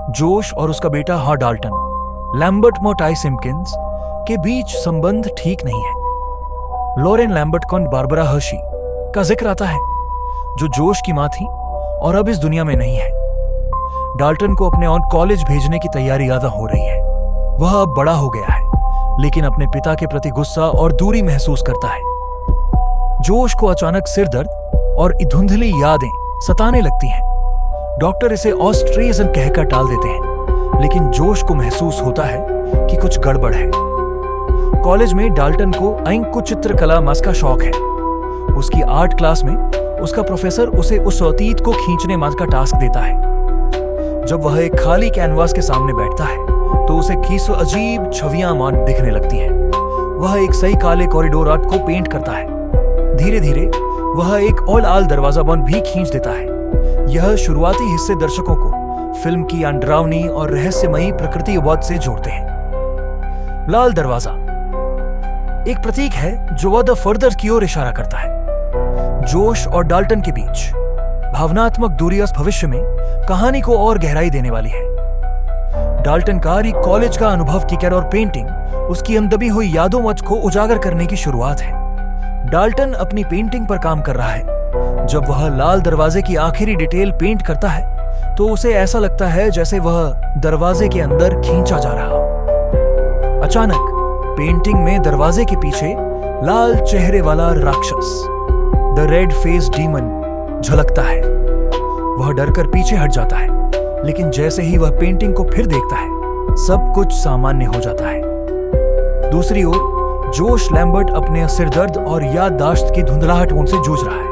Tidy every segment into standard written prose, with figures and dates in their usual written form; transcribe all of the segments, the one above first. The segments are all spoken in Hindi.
जोश और उसका बेटा डाल्टन लैम्बर्ट मोटाई सिम्किंस के बीच संबंध ठीक नहीं है। लॉरेन लैम्बर्ट कॉन बारबरा हर्शी का जिक्र आता है, जो जोश की मां थी और अब इस दुनिया में नहीं है। डाल्टन को अपने ऑन कॉलेज भेजने की तैयारी ज्यादा हो रही है। वह अब बड़ा हो गया है, लेकिन अपने पिता के प्रति गुस्सा और दूरी महसूस करता है। जोश को अचानक सिर दर्द और धुंधली यादें सताने लगती हैं। डॉक्टर इसे ऑस्ट्रेजन कहकर टाल देते हैं, लेकिन जोश को महसूस होता है कि कुछ गड़बड़ है। कॉलेज में डाल्टन को अंक चित्रकला मास का शौक है। उसकी आर्ट क्लास में उसका प्रोफेसर उसे उस अतीत को खींचने मास का टास्क देता है। जब वह एक खाली कैनवास के सामने बैठता है तो उसे खींचो अजीब छवियां मान दिखने लगती हैं। वह एक सही काले कॉरिडोर आर्ट को पेंट करता है। धीरे धीरे वह एक ऑल आल दरवाजा बॉन्ड भी खींच देता है। यह शुरुआती हिस्से दर्शकों को फिल्म की डरावनी और रहस्यमयी प्रकृति बोध से जोड़ते हैं। लाल दरवाजा एक प्रतीक है जो द फर्दर की ओर इशारा करता है। जोश और डाल्टन के बीच भावनात्मक दूरी उस भविष्य में कहानी को और गहराई देने वाली है। डाल्टन का कॉलेज का अनुभव किकर और पेंटिंग उसकी अनदबी हुई यादों मत को उजागर करने की शुरुआत है। डाल्टन अपनी पेंटिंग पर काम कर रहा है। जब वह लाल दरवाजे की आखिरी डिटेल पेंट करता है तो उसे ऐसा लगता है जैसे वह दरवाजे के अंदर खींचा जा रहा हो। अचानक पेंटिंग में दरवाजे के पीछे लाल चेहरे वाला राक्षस द रेड फेस डीमन झलकता है। वह डरकर पीछे हट जाता है, लेकिन जैसे ही वह पेंटिंग को फिर देखता है सब कुछ सामान्य हो जाता है। दूसरी ओर जोश लैम्बर्ट अपने सिरदर्द और याददाश्त की धुंधलाहट से जूझ रहा है।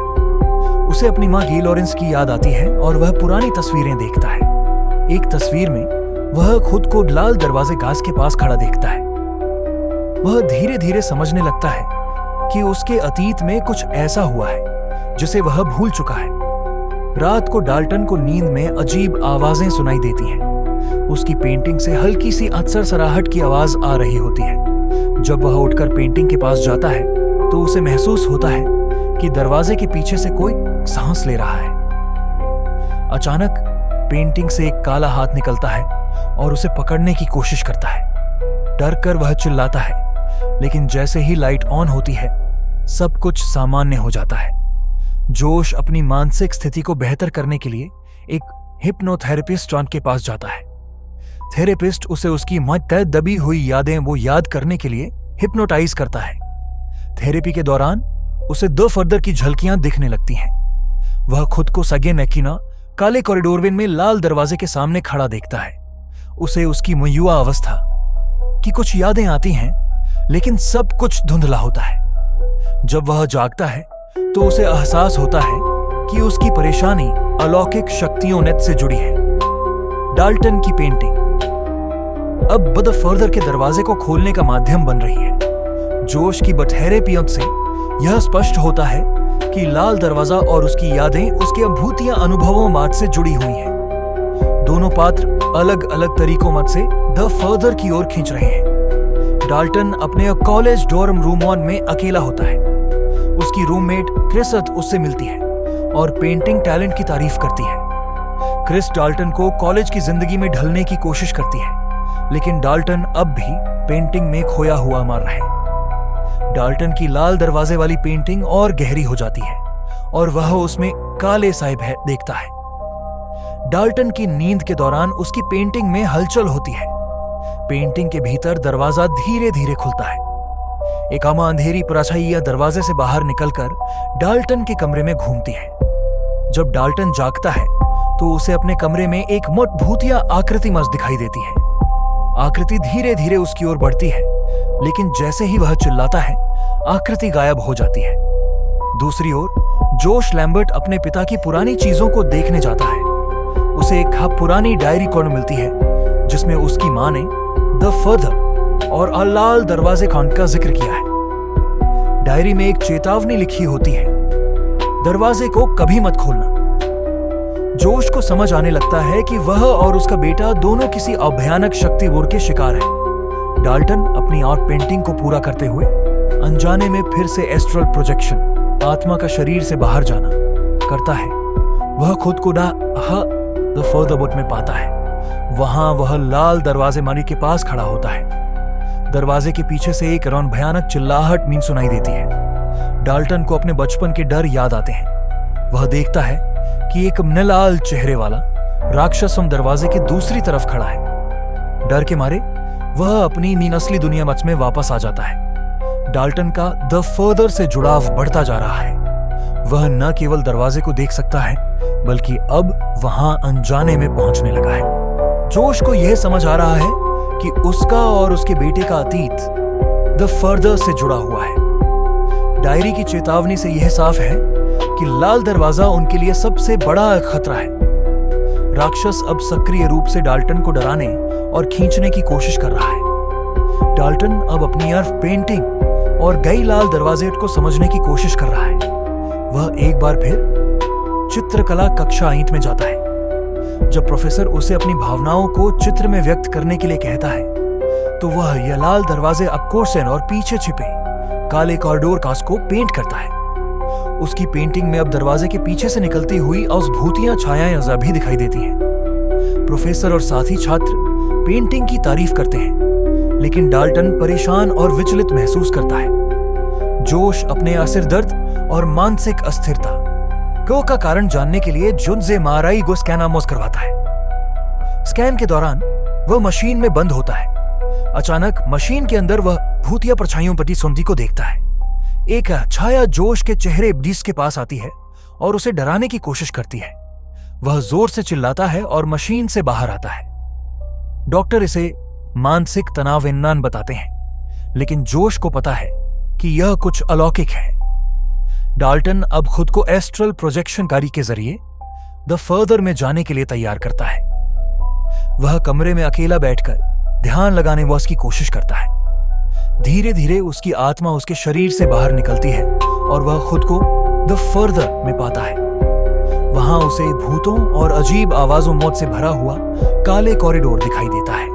उसे अपनी मां गी लॉरेंस की याद आती है और वह पुरानी तस्वीरें देखता है। एक तस्वीर में वह खुद को लाल दरवाजे गाज के पास खड़ा देखता है। वह धीरे धीरे समझने लगता है कि उसके अतीत में कुछ ऐसा हुआ है जिसे वह भूल चुका है। रात को डाल्टन को नींद में अजीब आवाजें सुनाई देती हैं। उसकी पेंटिंग से हल्की सी सरसराहट की आवाज आ रही होती है। जब वह उठकर पेंटिंग के पास जाता है तो उसे महसूस होता है कि दरवाजे के पीछे से कोई सांस ले रहा है। अचानक पेंटिंग से एक काला हाथ निकलता है और उसे पकड़ने की कोशिश करता है। डर कर वह चिल्लाता है, लेकिन जैसे ही लाइट ऑन होती है सब कुछ सामान्य हो जाता है। जोश अपनी मानसिक स्थिति को बेहतर करने के लिए एक हिप्नोथेरेपिस्ट के पास जाता है। थेरेपिस्ट उसे उसकी तय दबी हुई यादें वो याद करने के लिए हिप्नोटाइज करता है। थेरेपी के दौरान उसे द फर्दर की झलकियां दिखने लगती हैं। वह खुद को सगे मैकिना काले कॉरिडोरवेन में लाल दरवाजे के सामने खड़ा देखता है। उसे उसकी युवा अवस्था की कुछ यादें आती हैं, लेकिन सब कुछ धुंधला होता है। जब वह जागता है तो उसे एहसास होता है कि उसकी परेशानी अलौकिक शक्तियों नेत से जुड़ी है। डाल्टन की पेंटिंग अब द फर्दर के दरवाजे को खोलने का माध्यम बन रही है। जोश की बटहरे पियत से यह स्पष्ट होता है कि लाल दरवाजा और उसकी यादें उसके अनुभूतियां अनुभवों मार्ग से जुड़ी हुई हैं। दोनों पात्र अलग अलग तरीकों मत से द फर्दर की ओर खींच रहे हैं। डाल्टन अपने कॉलेज डॉर्म रूम में अकेला होता है। उसकी रूममेट क्रिस उससे मिलती है और पेंटिंग टैलेंट की तारीफ करती है। क्रिस डाल्टन को कॉलेज की जिंदगी में ढलने की कोशिश करती है, लेकिन डाल्टन अब भी पेंटिंग में खोया हुआ मार रहा है। डाल्टन की लाल दरवाजे वाली पेंटिंग और गहरी हो जाती है और वह उसमें काले साहिब है देखता है। डाल्टन की नींद के दौरान उसकी पेंटिंग में हलचल होती है। पेंटिंग के भीतर दरवाजा धीरे धीरे खुलता है। एक आमा अंधेरी परछाइयां दरवाजे से बाहर निकलकर डाल्टन के कमरे में घूमती है। जब डाल्टन जागता है तो उसे अपने कमरे में एक मोट भूतिया आकृति मस्त दिखाई देती है। आकृति धीरे धीरे उसकी ओर बढ़ती है, लेकिन जैसे ही वह चिल्लाता है आकृति गायब हो जाती है। दूसरी ओर जोश लैम्बर्ट अपने पिता की पुरानी चीजों को देखने जाता है। उसे एक पुरानी डायरी कॉर्ड मिलती है जिसमें उसकी मां ने द फर्दर और लाल दरवाजे खान का जिक्र किया है। डायरी में एक चेतावनी लिखी होती है, दरवाजे को कभी मत खोलना। जोश को समझ आने लगता है कि वह और उसका बेटा दोनों किसी अभयानक शक्तिवोर के शिकार हैं। डाल्टन अपनी आर्ट पेंटिंग को पूरा करते हुए अनजाने में फिर से एस्ट्रल प्रोजेक्शन, आत्मा का शरीर से बाहर जाना करता है। वह खुद को द फर्दर बुट में पाता है वहां वह लाल दरवाजे माली के पास खड़ा होता है। दरवाजे के पीछे से एक भयानक चिल्लाहट मीन सुनाई देती है। डाल्टन को अपने बचपन के डर याद आते हैं। वह देखता है कि एक लाल चेहरे वाला राक्षस उन दरवाजे के दूसरी तरफ खड़ा है। डर के मारे वह अपनी असली दुनिया में वापस आ जाता है। डाल्टन का द फर्दर से जुड़ाव बढ़ता जा रहा है। वह न केवल दरवाजे को देख सकता है बल्कि अब वहां अनजाने में पहुंचने लगा है। जोश को यह समझ आ रहा है कि उसका और उसके बेटे का अतीत द फर्दर से जुड़ा हुआ है। डायरी की चेतावनी से यह साफ है कि लाल दरवाजा उनके लिए सबसे बड़ा खतरा है। राक्षस अब सक्रिय रूप से डाल्टन को डराने और खींचने की कोशिश कर रहा है। डाल्टन अब अपनी अर्फ पेंटिंग और गई लाल दरवाजे को समझने की कोशिश कर रहा है। वह एक बार फिर चित्रकला कक्षा 8 में जाता है। जब प्रोफेसर उसे अपनी भावनाओं को चित्र में व्यक्त करने के लिए कहता है तो वह यह लाल दरवाजे अबकोर्सन और पीछे छिपे काले कॉरिडोर कांच को पेंट करता है। उसकी पेंटिंग में अब दरवाजे के पीछे से निकलती हुई अद्भुतियां छायाएं भी दिखाई देती हैं। प्रोफेसर और साथी छात्र पेंटिंग की तारीफ करते हैं, लेकिन डाल्टन परेशान और विचलित महसूस करता है। जोश अपने सिर दर्द और मानसिक अस्थिरता का कारण जानने के लिए जुन्जे माराई को स्कैनामोस करवाता है। स्कैन के दौरान वह मशीन में बंद होता है। अचानक मशीन के अंदर वह भूतिया परछाइयों पति सुंदी को देखता है। एक छाया जोश के चेहरे इब्लीस के पास आती है और उसे डराने की कोशिश करती है। वह जोर से चिल्लाता है और मशीन से बाहर आता है। डॉक्टर इसे मानसिक तनाव इन्नान बताते हैं, लेकिन जोश को पता है कि यह कुछ अलौकिक है। डाल्टन अब खुद को एस्ट्रल प्रोजेक्शन कारी के जरिए द फर्दर में जाने के लिए तैयार करता है। वह कमरे में अकेला बैठकर ध्यान लगाने व उसकी कोशिश करता है। धीरे धीरे उसकी आत्मा उसके शरीर से बाहर निकलती है और वह खुद को द फर्दर में पाता है। वहां उसे भूतों और अजीब आवाजों मौत से भरा हुआ काले कॉरिडोर दिखाई देता है।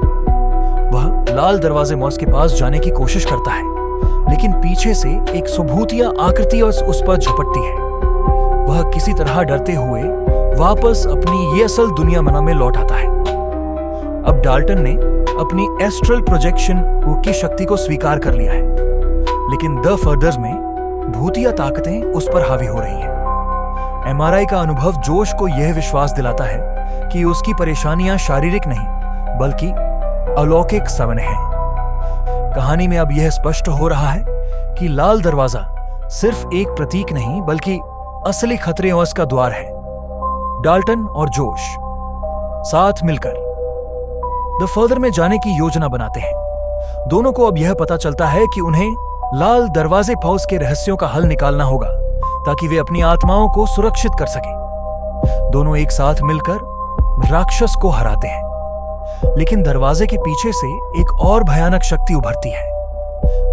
वह लाल दरवाजे मौत के पास जाने की कोशिश करता है, लेकिन पीछे से एक सुभूतिया आकृति उस पर झपटती है। वह किसी तरह डरते हुए वापस अपनी ये असल दुनिया में लौट आता है। अब डाल्टन ने अपनी एस्ट्रल प्रोजेक्शन की शक्ति को स्वीकार कर लिया है, लेकिन द फर्दर्स में भूतिया ताकतें उस पर हावी हो रही हैं। एमआरआई का अनुभव जोश को यह विश्वास दिलाता है कि उसकी परेशानियां शारीरिक नहीं बल्कि अलौकिक सवन है। कहानी में अब यह स्पष्ट हो रहा है कि लाल दरवाजा सिर्फ एक प्रतीक नहीं बल्कि असली खतरे का द्वार है। डाल्टन और जोश साथ मिलकर द फर्दर में जाने की योजना बनाते हैं। दोनों को अब यह पता चलता है कि उन्हें लाल दरवाजे फौज के रहस्यों का हल निकालना होगा ताकि वे अपनी आत्माओं को सुरक्षित कर सकें। दोनों एक साथ मिलकर राक्षस को हराते हैं, लेकिन दरवाजे के पीछे से एक और भयानक शक्ति उभरती है।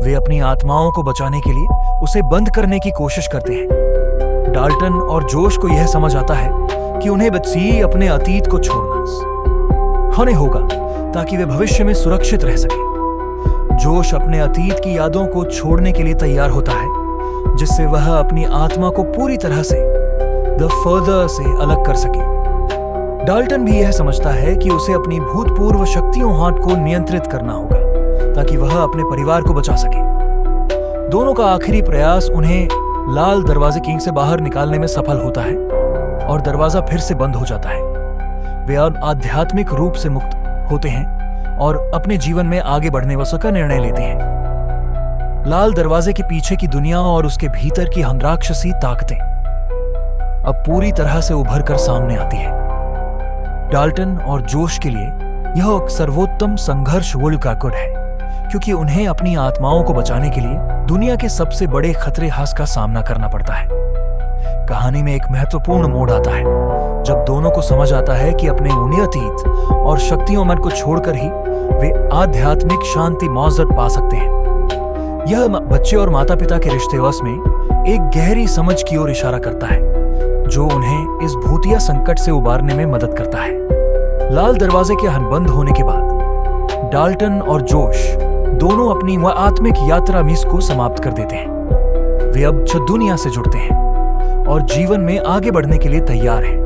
वे अपनी आत्माओं को बचाने के लिए उसे बंद करने की कोशिश करते हैं। डाल्टन और जोश को यह समझ आता है कि उन्हें बच्ची अपने अतीत को छोड़ना होगा ताकि वे भविष्य में सुरक्षित रह सके। जोश अपने अतीत की यादों को छोड़ने के लिए तैयार होता है, जिससे वह अपनी आत्मा को पूरी तरह से द फर्दर से अलग कर सके। डाल्टन भी यह समझता है कि उसे अपनी भूतपूर्व शक्तियों को नियंत्रित करना होगा ताकि वह अपने परिवार को बचा सके। दोनों का आखिरी प्रयास उन्हें लाल दरवाजे किंग से बाहर निकालने में सफल होता है और दरवाजा फिर से बंद हो जाता है। वे आध्यात्मिक रूप से मुक्त होते हैं और अपने जीवन में आगे बढ़ने का निर्णय लेते हैं। लाल दरवाजे के पीछे की दुनिया और उसके भीतर की राक्षसी ताकतें अब पूरी तरह से उभर कर सामने आती है। डाल्टन और जोश के लिए यह एक सर्वोत्तम संघर्ष का गुण है, क्योंकि उन्हें अपनी आत्माओं को बचाने के लिए दुनिया के सबसे बड़े खतरे का सामना करना पड़ता है। कहानी में एक महत्वपूर्ण मोड़ आता है जब दोनों को समझ आता है कि अपने उन्हें अतीत और शक्तियों मन को छोड़कर ही वे आध्यात्मिक शांति मौजूद पा सकते हैं। यह बच्चे और माता पिता के रिश्ते में एक गहरी समझ की ओर इशारा करता है, जो उन्हें इस भूतिया संकट से उबारने में मदद करता है। लाल दरवाजे के बंद होने के बाद डाल्टन और जोश दोनों अपनी आत्मिक यात्रा मिस को समाप्त कर देते हैं। वे अब दुनिया से जुड़ते हैं और जीवन में आगे बढ़ने के लिए तैयार हैं।